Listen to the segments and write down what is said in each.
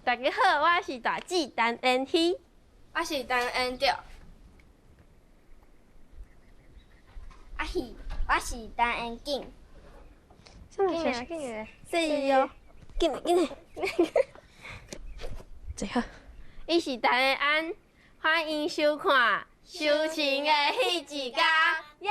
大家好，我是大姊陈恩熙。我是陈恩调。我是陈恩景。紧来，是哟，紧来。最好。伊是陈恩安，欢迎收看《修情的迄一天》，耶！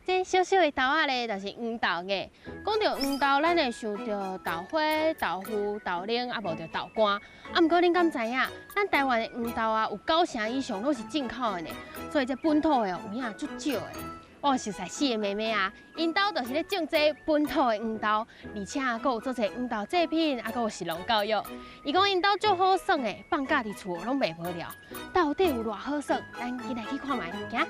这小小的豆仔咧，就是黄豆芽。讲到黄豆，咱会想到豆花、豆腐、豆奶，啊无着豆干。啊，毋过恁敢知影？咱台湾的黄豆啊，有90%以上都是进口的呢。所以这本土的有影足少的。我熟悉四个妹妹啊，因兜就是咧种这本土的黄豆，而且啊，佫有做侪黄豆制品，啊，佫有食农教育。伊讲因兜足好耍的，放假伫厝拢袂无聊。到底有偌好耍？咱今来去看卖，行？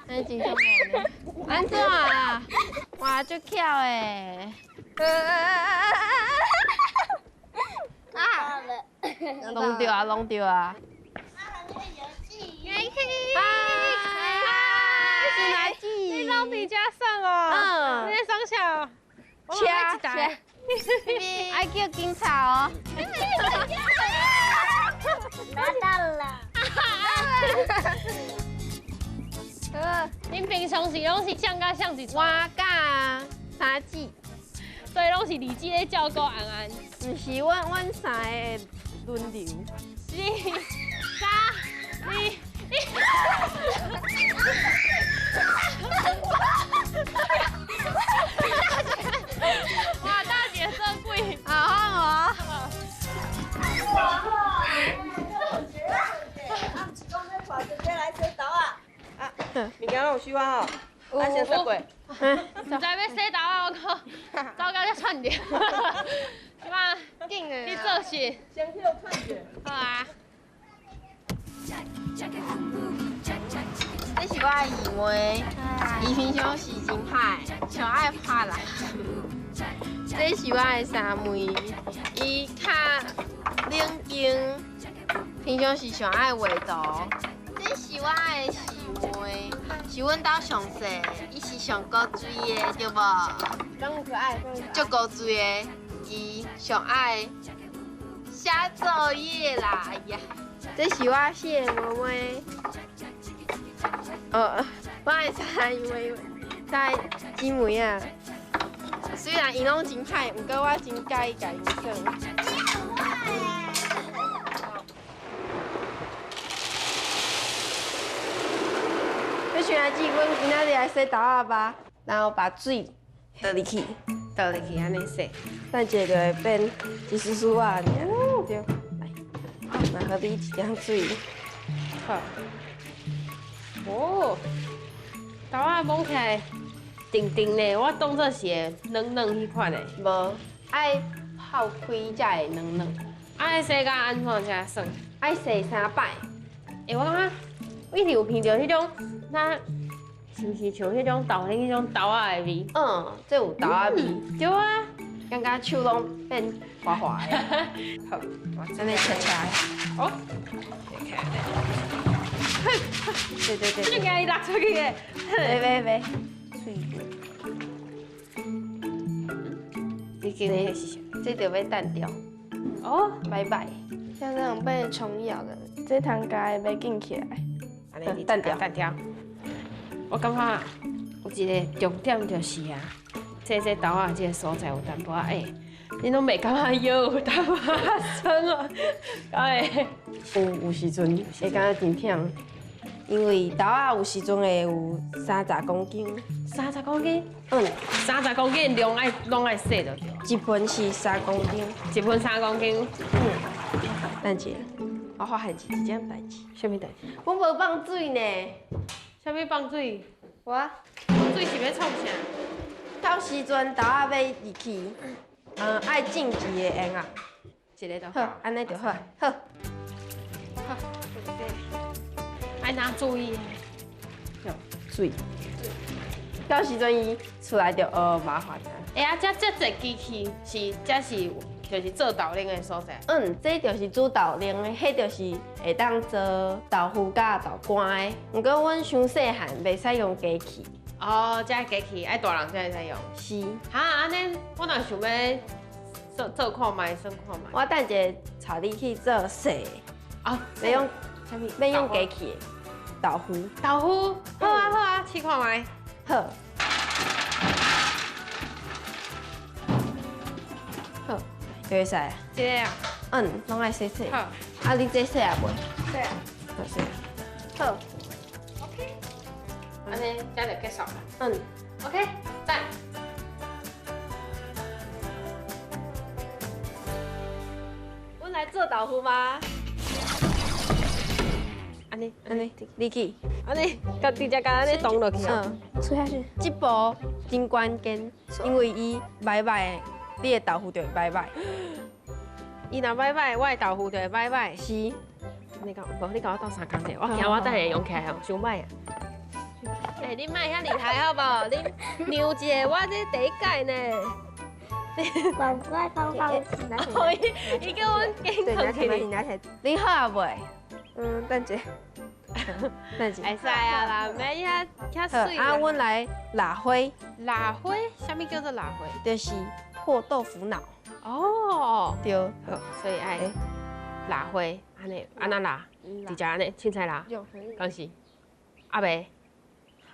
安真凶猛呢？安怎啊？哇，足巧诶！弄着啊，弄着啊！是哪季？你老弟家上哦，你在上小，切切，爱叫警察哦！拿到了。恁平常时拢是像甲像一我甲三姊，所以拢是二姊咧照顾安安。毋是阮三个轮流。4、3、2、哇，大姐真贵！好物件拢有收啊吼，啊先说过，唔知要洗豆啊，我靠，糟糕，才串掉。是嘛？紧诶！你做事。先去看者。好啊。这是我的姨妹，伊平常时真歹，上爱拍人。这是我的三妹，伊较冷静，平常时上爱画图。这是我的四妹，是阮兜上细，伊是上古锥的，对无？真可爱，足古锥的，伊上爱写作业啦，哎呀！这是我四个妹妹。我的三姊妹啊，虽然伊拢真歹，不过我真介意甲因耍。你想来记，阮今仔日来洗豆仔吧，然后把水倒入去，安尼洗，等一下就会变一丝丝啊，对。来，来，予你一点水。好。哦，豆仔摸起来定定的，我当作是会软软迄款的。无，爱泡开才会软软。爱洗甲安怎才算？爱洗3摆。我感觉我一直有闻到迄种，是毋是像迄种豆奶迄种豆仔的味？这有豆仔味。对啊，感觉手拢变滑滑的。好，我真的切切。哦。对。这个伊落出去的。喂，水。你今日是啥？这就要淡掉。哦，拜拜。像这种被虫咬的，这汤该被紧起来。安尼淡掉。我感觉有一个重点就是啊，这豆仔这个所在有淡薄仔你拢袂感觉腰有淡薄仔酸哦？敢会？有时阵会感觉真忝。因为豆仔有时阵会有30公斤， 30公斤，30公斤量拢爱洗就对。一盆是3公斤，一盆3公斤，等下，我发现一件代志，什么代志？我无放水呢，什么放水？我放水是要创啥？到时阵豆仔要入去，爱浸几个烟啊，一个就好，安尼就好，好，爱拿注意。水，到时阵伊出来就麻烦啊。哎呀，这侪机器是就是做豆奶的所在。这就是煮豆奶的，迄就是会当做豆腐甲豆干的。不过阮伤细汉，袂使用机器。哦，这机器爱大人才会使用。是，哈，安尼我若想要做看卖，算看卖。我等一下带你去做细的，哦，要用什么？要用机器的豆腐。豆腐。好啊好啊，试看卖。好，好，就会使啊。这个啊，拢爱洗洗。好。啊，你这洗啊袂？对啊，好洗。好，安尼这就结束了。嗯。 OK，赞。阮来做豆腐吗？安尼，安尼，你去。安尼，甲直接甲安尼动落去啊。吃下去。这步真关键，因为伊歹歹，你的豆腐就会歹歹。伊若歹歹，我的豆腐就会歹歹。是，你讲，无你甲我斗3工者，我惊我等下用起来哦，伤歹啊。哎，你莫遐厉害好不好？你牛一个，我这第一届呢。宝乖刚刚拿起来。伊叫我紧对，拿扛起来。起来，拿起来。你好啊袂？蛋姐。那是。会使啊啦，免遐水。啊，阮来辣花，辣花，啥物叫做辣花？就是破豆腐脑。哦，对，好，所以爱辣花，安尼安那辣，直接安尼凊彩辣，讲是。阿伯，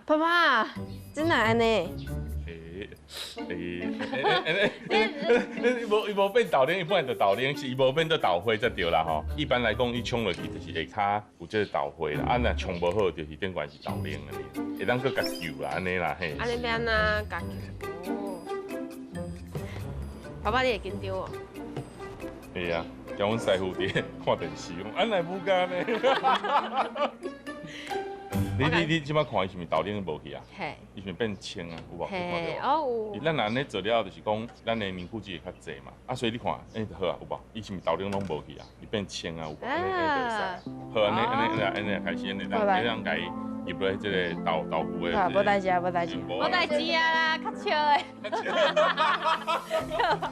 爸爸，真的安尼？伊无变豆奶，伊本来就豆奶，是伊无变做豆花才对啦吼。一般来讲，伊冲落去就是下骹有这个豆花啦，啊若冲无好就是顶悬是豆奶安尼，会当搁甲揪啦安尼啦嘿。安尼要安那家哦。爸爸你会紧张哦？会啊，叫阮师傅伫看电视，讲安来母干呢。你即摆看伊是毋是豆奶无去啊？嘿，伊是毋是变青啊？有无？嘿，哦有。咱安尼做了，就是讲咱的凝固剂会较济嘛。啊，所以你看，就好啊，有无？伊是毋是豆奶拢无去啊？伊变青啊，有无？安尼袂使。好，安尼开始，安尼咱家入落这个豆腐的。无代志啊，无代志。无代志啊啦，较笑的。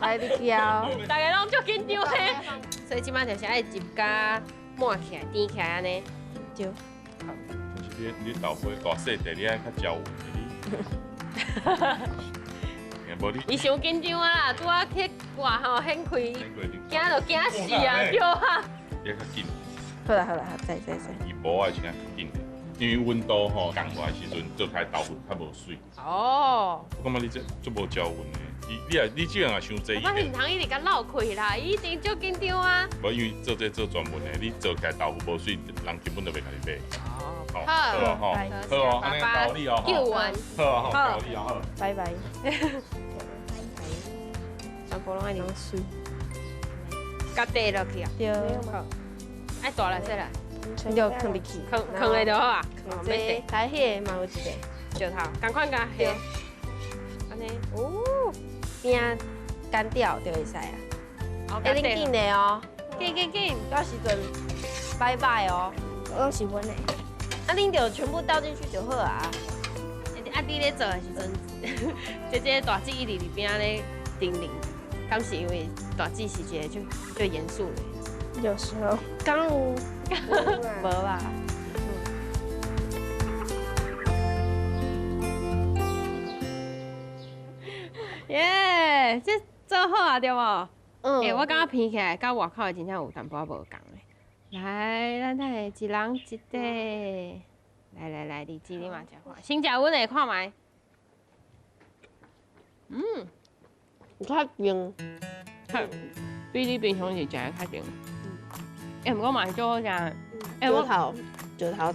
来你叫。大家拢足紧张的，所以即摆就是爱入甲满起来、甜起来安尼。对。就是你豆腐大细块，你爱较焦无你。伊伤紧张啊啦，拄仔去外吼掀开，惊就惊死啊，对啊。也较紧。好啦，再。伊无爱是较紧的，因为温度吼降落来时阵做开豆腐较无水。哦。我感觉你这足无焦温的，你这样也伤济。我现场一直甲闹开啦，伊一定足紧张啊。无因为做专门的，你做起来豆腐无水，人根本就袂甲你买。好，好，安尼道理哦，救完，好，道理哦，好，拜拜。全部拢爱啉水，甲地落去啊，对。好，爱大来细来，就放入去，放的就好啊，这台迄个嘛有一个，石头，赶快甲下，安尼，哦，边干掉就会使啊。会恁紧的哦，紧，到时阵拜拜哦。我拢是阮的。啊，恁就全部倒进去就好啊。啊，你咧做的时阵，这大姐一直伫边咧叮咛，敢是因为大姐是一个就严肃的。有时候。刚有，无啦。耶，这做好啊，对无？嗯。我感觉拼起来，甲外口的真正有淡薄仔无共的。来，咱来一人一块。来，荔枝你嘛食看，先食阮的看卖。较冰，比你平常时食的较甜。毋过嘛是做好食。石头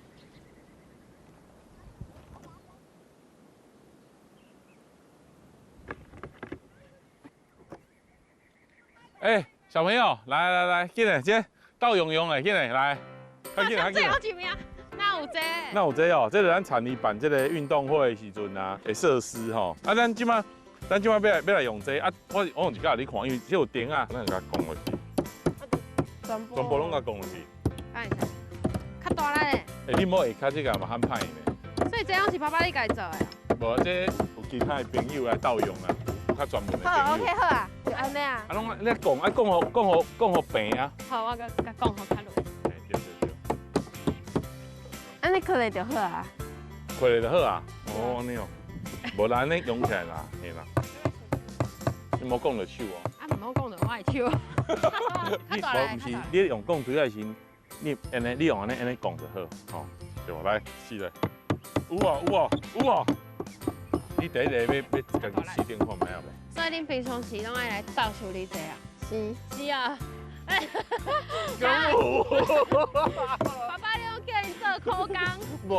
哎，小朋友，来，进来，先倒用用的，进来，来，快进来，快进来。几名？那有这？那有这哦，这是咱产业办这个运动会的时阵啊的设施吼。啊，咱即马要来用这啊，我用一个你看，因为这有电啊，咱甲讲落去，全部拢甲讲落去。哎，较大力嘞。哎，你摸下骹这个嘛很歹呢。所以这样是爸爸你家做的。无，这有其他的朋友来盗用啊，有较专门的朋友。好 ，OK 好啊，就安尼啊。啊，拢你讲啊，讲好平啊。好，我甲讲好较落。哎，对。安尼可能就好啊。开了就好啊。哦，安尼哦。无啦，安尼用起来啦，嘿啦。你莫讲就手哦。啊，唔好讲就我会手。你无，不是，你用讲主要是你安尼，你用安尼讲就好，吼，对无？来，试咧。有哦。你第一个要家己试点看卖啊袂？所以恁平常时拢爱来倒处理这啊？是啊。干有？爸爸，你有叫因做苦工？无，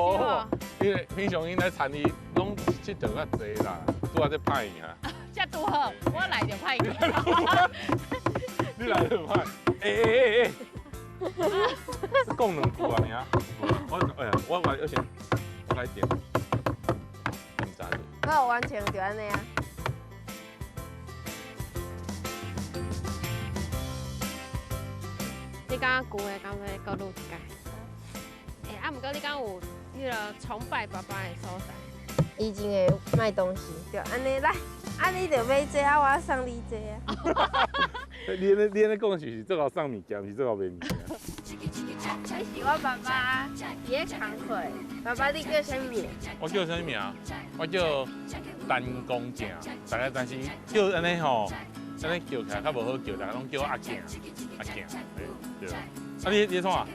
因为平常因来田里拢佚佗较济啦，拄啊在歹赢啊。这拄好，我来就歹去。你来就歹。哎，讲两句啊，尔。我先，我来点。唔知的。好，完全就安尼啊。你敢旧的敢要搁录一届？哎，啊，毋过你敢有迄个崇拜爸爸的所在？以前会卖东西，就安尼来，啊你就买这啊，我送你这啊。你安尼讲是最后送物件，是最后卖物件。这是我爸爸伊个工课，爸爸你叫啥物？我叫啥名？我叫陈公正，但是叫安尼吼，安尼叫起来较无好叫，大家拢叫我阿健，对。啊你创啊？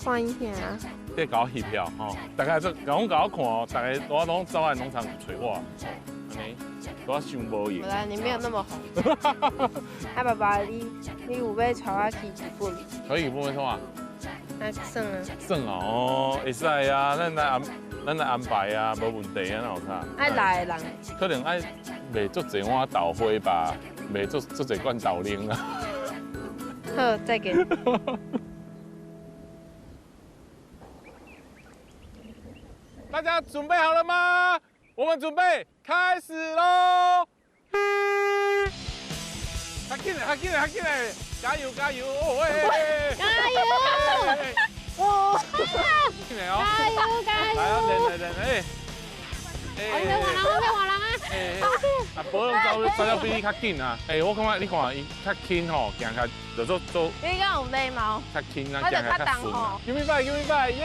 看影片啊。你搞翕票吼，大家都搞我看哦，大家我拢走来农场找我，安尼，我想无赢。不然你没有那么红。啊爸爸，你有要带我去日本？可以不会创啊？啊算啊。算哦，会使啊，咱来安排啊，无问题啊，哪有啥？爱来的人。可能爱卖足济碗豆花吧，卖足济罐豆奶啊。好，再给你。大家准备好了吗？我们准备开始喽！他进来！加油！加油！哇！进来哦！加油！来啊！来！我要换人啊！啊，保养走了比你较紧啊！我感觉你看伊较轻吼，行较就做。你敢有礼貌？较轻啊，我就行较较重顺啊吼。Give me five，耶！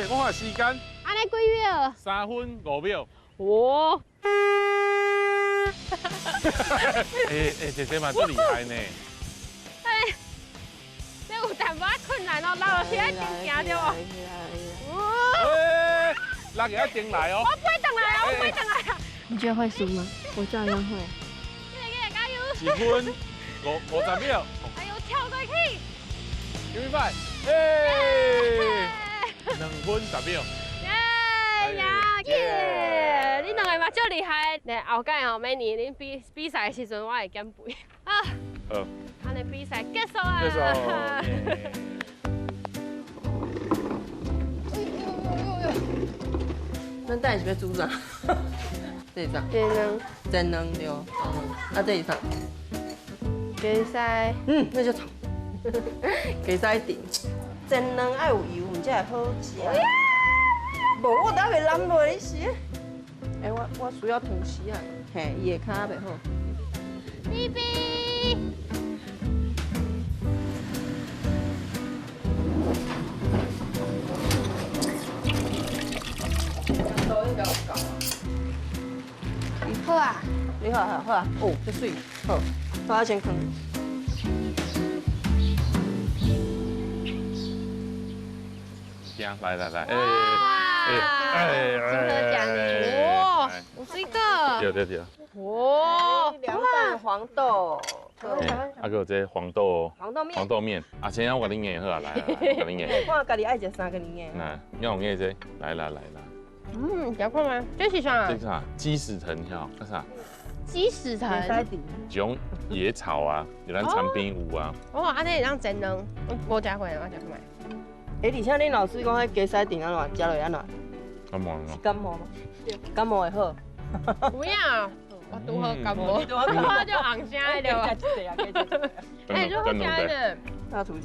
我看时间。安尼几秒？3分5秒。哇！这嘛足厉害呢。这有淡薄仔困难哦，拉落去爱真行着哦。拉给他进来哦。我不会等来啊，我不会等来啊。你觉得会输吗？我照样会。加油！2分50秒。哎呦，跳过去。Give me five， 2分10秒。耶！你两个嘛足厉害，来后届吼，每年恁比赛的时阵，我会减肥。啊，好，安尼比赛结束啊！结束。咱等下是要煮啥？这是啥？蒸卵对。啊，这是啥？鸡丝。那就炒。鸡丝丁。蒸卵爱有油，唔才会好食。无，我等下袂淋落你食。我需要吐司啊。嘿，伊的骹袂好。比比。好啊，你好啊，哦，这水好，花钱坑。行，来，如何讲呢？哇，有这个。对。哇，凉拌黄豆。还有这黄豆黄豆面。啊，先我给你研好啊，来，给你研。我家己爱食3个年的。那要用这，来。有看吗？这是啥？这是啥？鸡屎藤晓？那啥？鸡屎藤。一种野草啊，就咱餐边有啊。哦，安尼会当煎卵，我食过，我食过。而且恁老师讲迄鸡屎丁安怎，食落安怎？感冒吗？感冒吗？感冒会好。不要，我拄好感冒，我就红声的了。哎，就好食的。大厨师。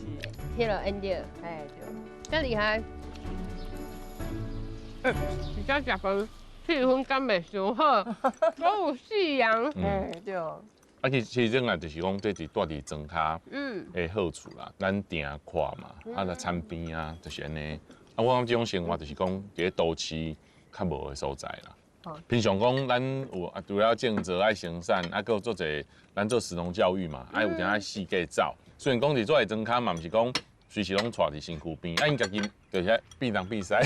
迄个 Andy， 哎对。真厉害。比较食饭，气氛感袂伤好，都有夕阳。哎对。啊，其实这个就是讲，这是住伫庄卡的好处啦。咱定看嘛，啊，来餐边啊，就是安尼。啊，我感觉这种生活就是讲，伫都市较无的所在啦。平常讲，咱有啊，除了种植爱行善，啊，搁有做者咱做食农教育嘛，爱有点爱四界走。虽然讲伫做的庄卡嘛，毋是讲随时拢带伫身躯边，啊，因家己就是避人避塞。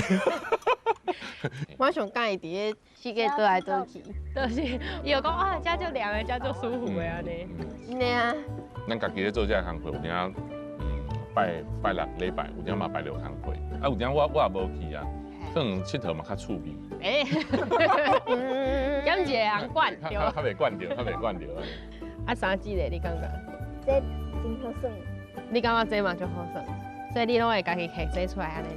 我上介意伫个世界倒来倒去，就是伊就讲啊，遮就凉的，遮就舒服的安尼。真的啊。咱家己咧做这工课，有点拜六礼拜，有点嘛拜六工课，啊有点我也无去啊，可能佚佗嘛较趣味。哎，感觉人惯对。较袂惯着，较袂惯着。啊，三季咧，你感觉？这真好耍。你感觉这嘛就好耍，所以你拢会家己摕做出来安尼，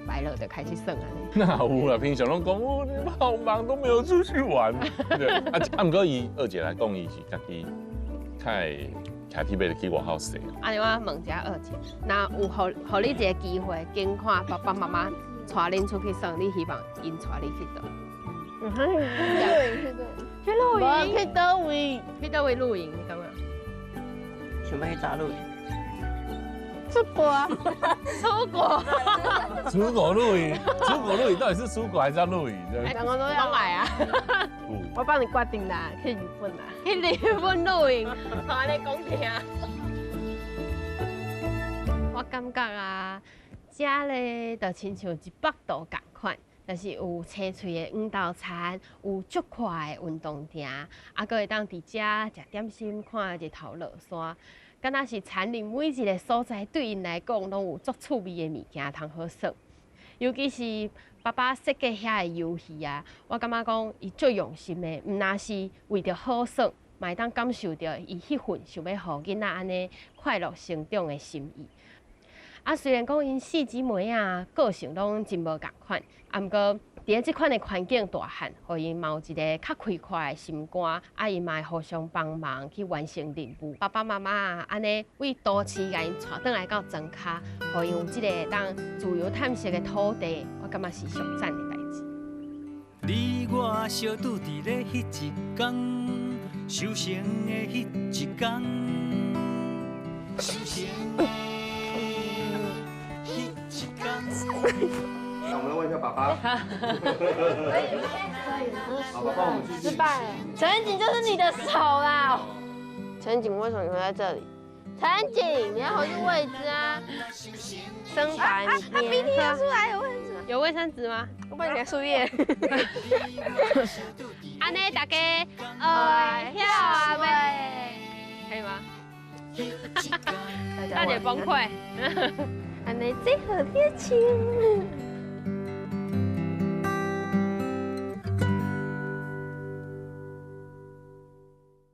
拜六就开始耍安尼。哪有啦？平常拢讲哦，你们好忙，都没有出去玩。对，啊，毋过伊二姐来讲，伊是家己太徛铁马去外口踅。安尼我问一下二姐，那有互你一个机会，经看爸爸妈妈带恁出去耍，你希望因带你去倒？去露营，去倒位？去倒位露营？你感觉？想要去哪露营？出国，出国，出国露营，出国露营到底是出国还是要露营？两个都要来啊！我帮你决定啦，去日本啦，去日本露营，我安尼讲听。我感觉啊，这咧就亲像一北岛同款，就是有青翠的黄豆田，有足快的运动场，啊，搁会当伫遮食点心，看日头落山。敢若是田林每一个所在，对因来讲，拢有足趣味的物件通好耍。尤其是爸爸设计遐的游戏啊，我感觉讲伊最用心的，毋那是为着好耍，嘛会当感受到伊迄份想要互囡仔安尼快乐成长的心意。啊，虽然讲因四姊妹啊个性拢真无共款，啊，毋过伫即款的环境大汉，互因嘛有一个较开阔的心肝，啊，因嘛会互相帮忙去完成任务。爸爸妈妈啊，安尼为都市甲因带转来到庄脚，互因有即个当自由探索的土地，我感觉是上赞的代志。你我相拄伫咧迄一天，修行的迄一天，修行的迄一天。那我们来问一下爸爸。好，爸爸，我们继续。失败了。陈景就是你的手啦！陈景为什么你会在这里？陈景，你要回去位置啊！生白，你鼻涕要出来，有卫生纸吗？有卫生纸吗？我帮你拿树叶。安尼大家跳啊呗，可以吗？大姐崩溃。安尼最好贴亲。